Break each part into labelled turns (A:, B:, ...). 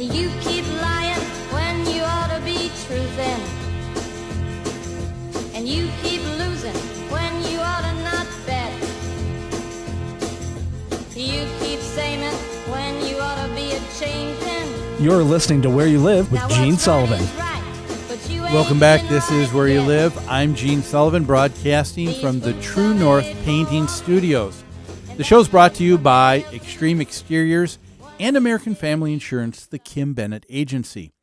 A: You keep lying when you ought to be truthing. And you keep losing when you ought to not bet. You keep saying when you ought to be a changing.
B: You're listening to Where You Live with Gene Sullivan.
C: Welcome back. This is Where You Live. I'm Gene Sullivan, broadcasting from the True North Painting Studios. The show's brought to you by Extreme Exteriors and American Family Insurance, the Kim Bennett Agency.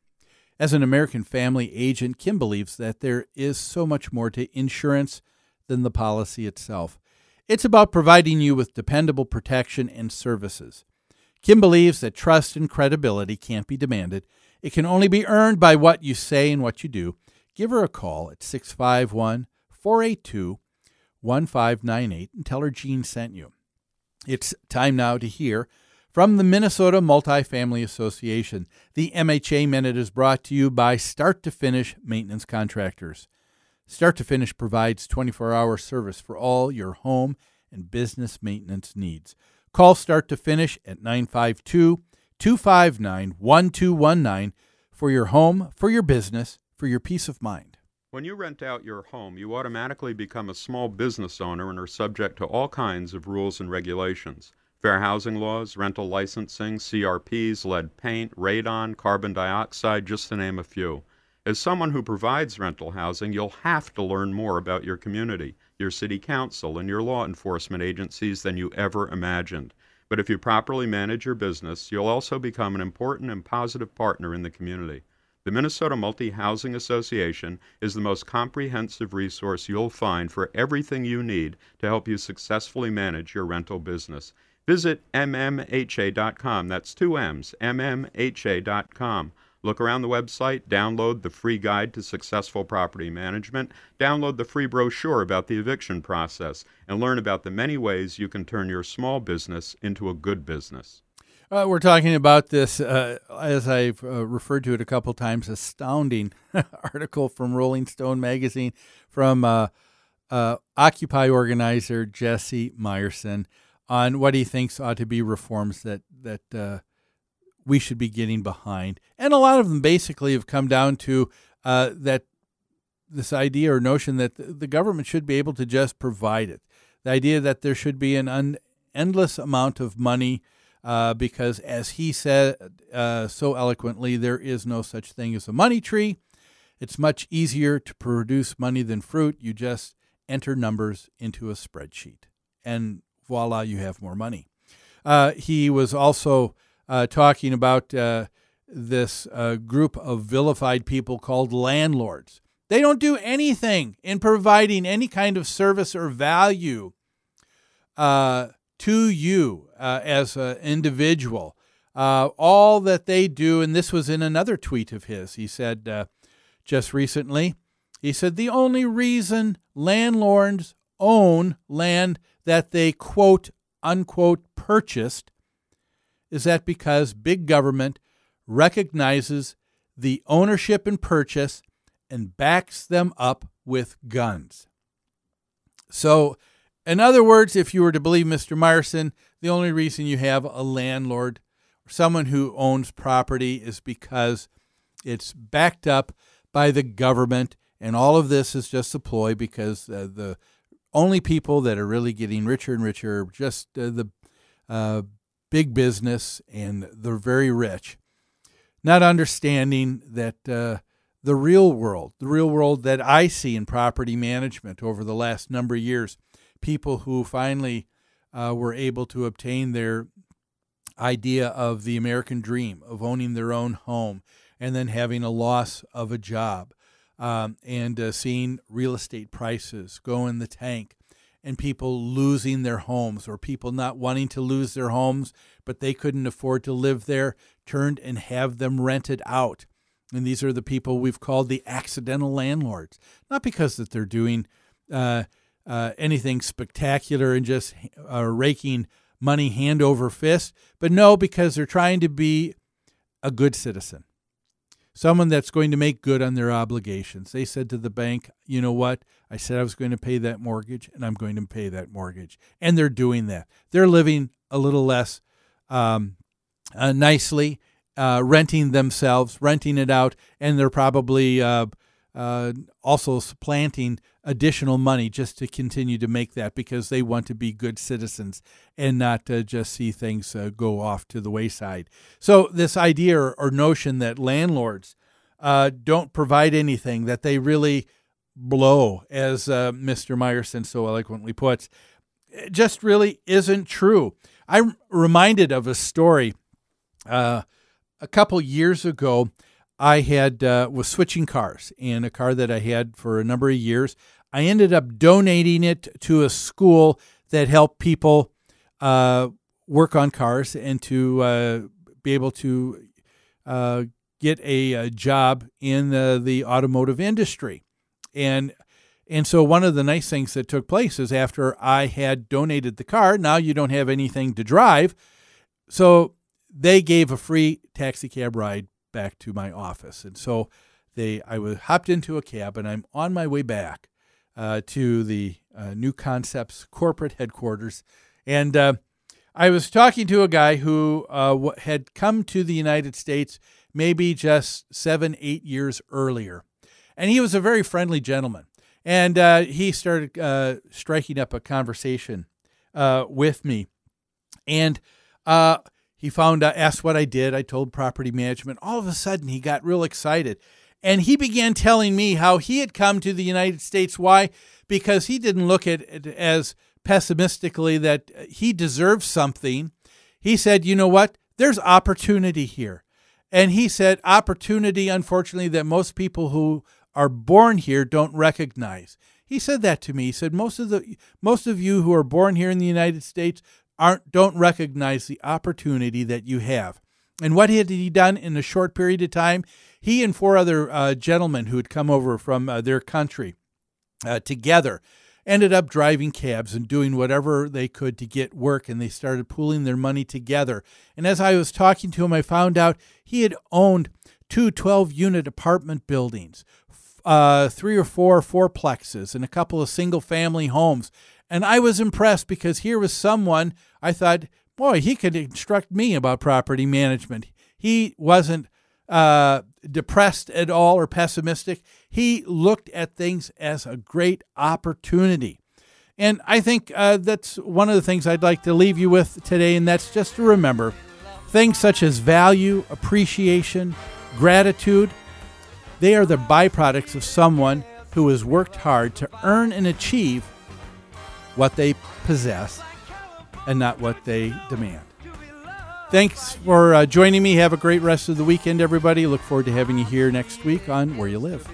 C: As an American Family agent, Kim believes that there is so much more to insurance than the policy itself. It's about providing you with dependable protection and services. Kim believes that trust and credibility can't be demanded. It can only be earned by what you say and what you do. Give her a call at 651-482-1598 and tell her Gene sent you. It's time now to hear from the Minnesota Multifamily Association. The MHA Minute is brought to you by Start to Finish Maintenance Contractors. Start to Finish provides 24-hour service for all your home and business maintenance needs. Call Start to Finish at 952-259-1219 for your home, for your business, for your peace of mind.
D: When you rent out your home, you automatically become a small business owner and are subject to all kinds of rules and regulations. Fair housing laws, rental licensing, CRPs, lead paint, radon, carbon dioxide, just to name a few. As someone who provides rental housing, you'll have to learn more about your community, your city council, and your law enforcement agencies than you ever imagined. But if you properly manage your business, you'll also become an important and positive partner in the community. The Minnesota Multi-Housing Association is the most comprehensive resource you'll find for everything you need to help you successfully manage your rental business. Visit mmha.com. That's two M's, mmha.com. Look around the website, download the free guide to successful property management, download the free brochure about the eviction process, and learn about the many ways you can turn your small business into a good business.
C: We're talking about this, as I've referred to it a couple times, astounding article from Rolling Stone magazine from Occupy organizer Jesse Meyerson on what he thinks ought to be reforms that we should be getting behind. And a lot of them basically have come down to that this idea or notion that the government should be able to just provide it. The idea that there should be an endless amount of money because, as he said so eloquently, there is no such thing as a money tree. It's much easier to produce money than fruit. You just enter numbers into a spreadsheet, and voila, you have more money. He was also talking about this group of vilified people called landlords. They don't do anything in providing any kind of service or value to you as an individual. All that they do, and this was in another tweet of his, he said just recently, he said, the only reason landlords own land that they, quote, unquote, purchased is that because big government recognizes the ownership and purchase and backs them up with guns. So, in other words, if you were to believe Mr. Meyerson, the only reason you have a landlord or someone who owns property is because it's backed up by the government, and all of this is just a ploy because the only people that are really getting richer and richer are just the big business and the very rich, not understanding that the real world that I see in property management over the last number of years, people who finally were able to obtain their idea of the American dream of owning their own home and then having a loss of a job and seeing real estate prices go in the tank and people losing their homes or people not wanting to lose their homes, but they couldn't afford to live there, turned and have them rented out. And these are the people we've called the accidental landlords, not because that they're doing anything spectacular and just raking money hand over fist, but no, because they're trying to be a good citizen, someone that's going to make good on their obligations. They said to the bank, you know what? I said I was going to pay that mortgage, and I'm going to pay that mortgage. And they're doing that. They're living a little less nicely renting themselves, renting it out, and they're probably also supplanting additional money just to continue to make that because they want to be good citizens and not just see things go off to the wayside. So this idea or notion that landlords don't provide anything, that they really blow, as Mr. Meyerson so eloquently puts, just really isn't true. I'm reminded of a story. A couple years ago, I was switching cars, and a car that I had for a number of years, I ended up donating it to a school that helped people work on cars and to be able to get a job in the automotive industry. And so one of the nice things that took place is after I had donated the car, now you don't have anything to drive. So they gave a free taxi cab ride back to my office. And so I hopped into a cab, and I'm on my way back to the New Concepts corporate headquarters. And I was talking to a guy who had come to the United States maybe just 7-8 years earlier. And he was a very friendly gentleman. And he started striking up a conversation with me. And he asked what I did. I told property management. All of a sudden, he got real excited. And he began telling me how he had come to the United States. Why? Because he didn't look at it as pessimistically that he deserved something. He said, you know what? There's opportunity here. And he said, opportunity, unfortunately, that most people who are born here don't recognize. He said that to me. He said, most of you who are born here in the United States don't recognize the opportunity that you have. And what had he done in a short period of time? He and 4 other gentlemen who had come over from their country together ended up driving cabs and doing whatever they could to get work, and they started pooling their money together. And as I was talking to him, I found out he had owned 2 12-unit apartment buildings, 3 or 4 fourplexes, and a couple of single-family homes. And I was impressed because here was someone, I thought, boy, he could instruct me about property management. He wasn't depressed at all or pessimistic. He looked at things as a great opportunity. And I think that's one of the things I'd like to leave you with today, and that's just to remember things such as value, appreciation, gratitude. They are the byproducts of someone who has worked hard to earn and achieve what they possess and not what they demand. Thanks for joining me. Have a great rest of the weekend, everybody. Look forward to having you here next week on Where You Live.